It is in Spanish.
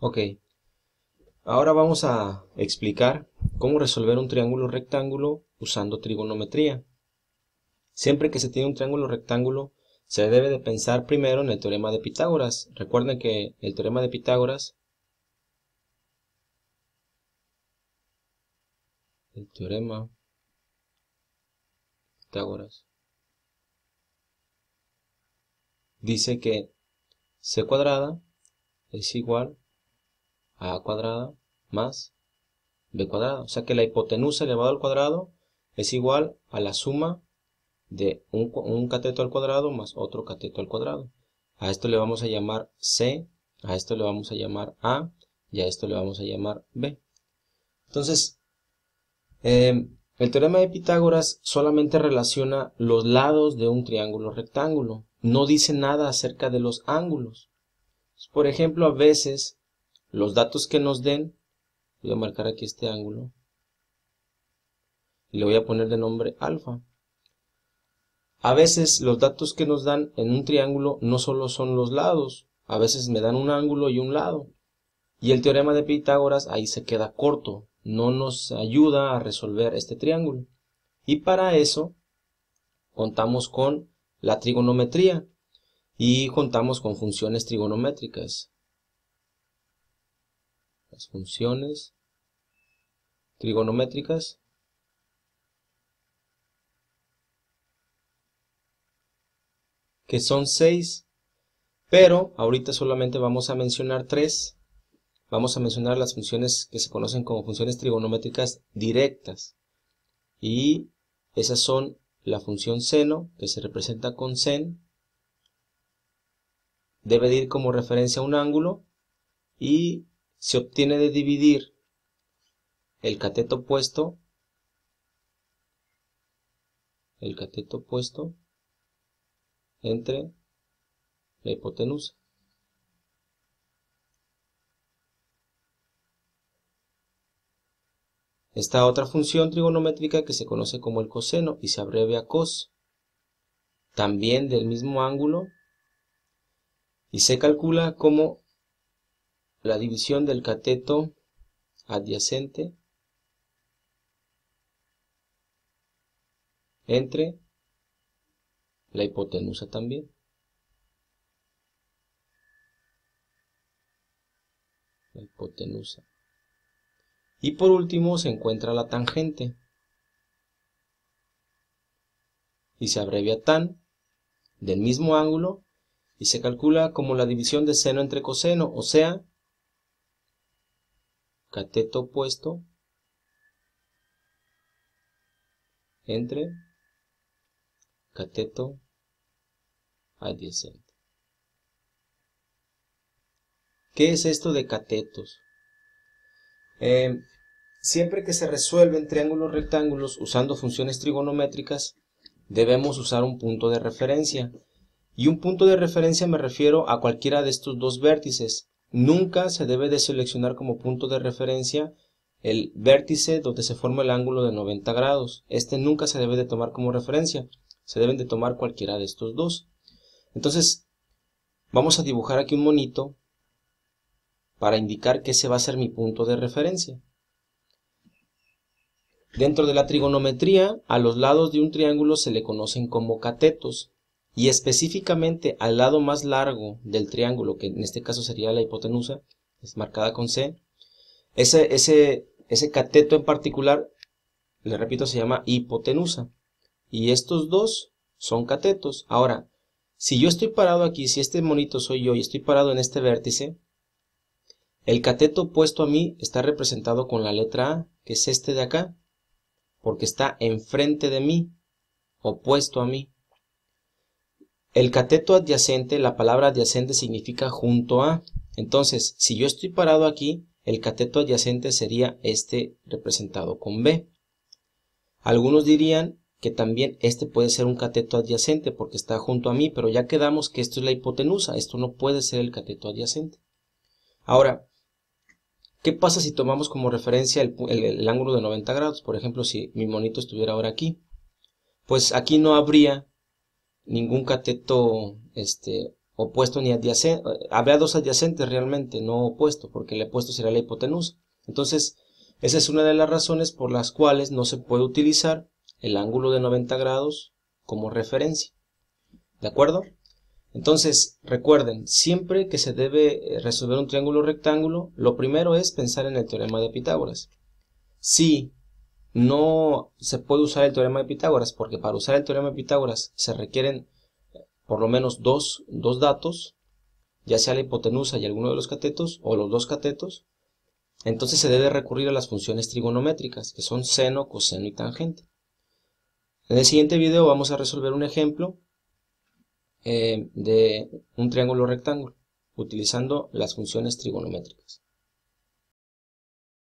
Ok, ahora vamos a explicar cómo resolver un triángulo rectángulo usando trigonometría. Siempre que se tiene un triángulo rectángulo, se debe de pensar primero en el teorema de Pitágoras. Recuerden que el teorema de Pitágoras, el teorema de Pitágoras, dice que c cuadrada es igual a cuadrada más b cuadrada. O sea que la hipotenusa elevado al cuadrado es igual a la suma de un cateto al cuadrado más otro cateto al cuadrado. A esto le vamos a llamar C, a esto le vamos a llamar A y a esto le vamos a llamar B. Entonces, el teorema de Pitágoras solamente relaciona los lados de un triángulo rectángulo. No dice nada acerca de los ángulos. Por ejemplo, a veces los datos que nos den, voy a marcar aquí este ángulo y le voy a poner de nombre alfa. A veces los datos que nos dan en un triángulo no solo son los lados, a veces me dan un ángulo y un lado. Y el teorema de Pitágoras ahí se queda corto, no nos ayuda a resolver este triángulo. Y para eso contamos con la trigonometría y contamos con funciones trigonométricas. Las funciones trigonométricas que son 6, pero ahorita solamente vamos a mencionar 3. Vamos a mencionar las funciones que se conocen como funciones trigonométricas directas. Y esas son la función seno, que se representa con sen, debe de ir como referencia a un ángulo, y se obtiene de dividir el cateto opuesto entre la hipotenusa. Esta otra función trigonométrica que se conoce como el coseno y se abrevia cos, también del mismo ángulo, y se calcula como la división del cateto adyacente entre la hipotenusa también. La hipotenusa. Y por último se encuentra la tangente y se abrevia tan, del mismo ángulo, y se calcula como la división de seno entre coseno, o sea, cateto opuesto entre cateto adyacente. ¿Qué es esto de catetos? Siempre que se resuelven triángulos rectángulos usando funciones trigonométricas, debemos usar un punto de referencia. Y un punto de referencia me refiero a cualquiera de estos dos vértices. Nunca se debe de seleccionar como punto de referencia el vértice donde se forma el ángulo de 90 grados. Este nunca se debe de tomar como referencia. Se deben de tomar cualquiera de estos dos. Entonces, vamos a dibujar aquí un monito para indicar que ese va a ser mi punto de referencia. Dentro de la trigonometría, a los lados de un triángulo se le conocen como catetos. Y específicamente al lado más largo del triángulo, que en este caso sería la hipotenusa, es marcada con C, ese cateto en particular, le repito, se llama hipotenusa. Y estos dos son catetos. Ahora, si yo estoy parado aquí, si este monito soy yo y estoy parado en este vértice, el cateto opuesto a mí está representado con la letra A, que es este de acá, porque está enfrente de mí, opuesto a mí. El cateto adyacente, la palabra adyacente significa junto a. Entonces, si yo estoy parado aquí, el cateto adyacente sería este representado con B. Algunos dirían que también este puede ser un cateto adyacente porque está junto a mí, pero ya quedamos que esto es la hipotenusa, esto no puede ser el cateto adyacente. Ahora, ¿qué pasa si tomamos como referencia el ángulo de 90 grados? Por ejemplo, si mi monito estuviera ahora aquí, pues aquí no habría ningún cateto opuesto ni adyacente. Habría dos adyacentes realmente, no opuesto, porque el opuesto sería la hipotenusa. Entonces, esa es una de las razones por las cuales no se puede utilizar el ángulo de 90 grados como referencia. ¿De acuerdo? Entonces, recuerden, siempre que se debe resolver un triángulo rectángulo, lo primero es pensar en el teorema de Pitágoras. Si no se puede usar el teorema de Pitágoras, porque para usar el teorema de Pitágoras se requieren por lo menos dos datos, ya sea la hipotenusa y alguno de los catetos, o los dos catetos, entonces se debe recurrir a las funciones trigonométricas, que son seno, coseno y tangente. En el siguiente video vamos a resolver un ejemplo de un triángulo rectángulo, utilizando las funciones trigonométricas.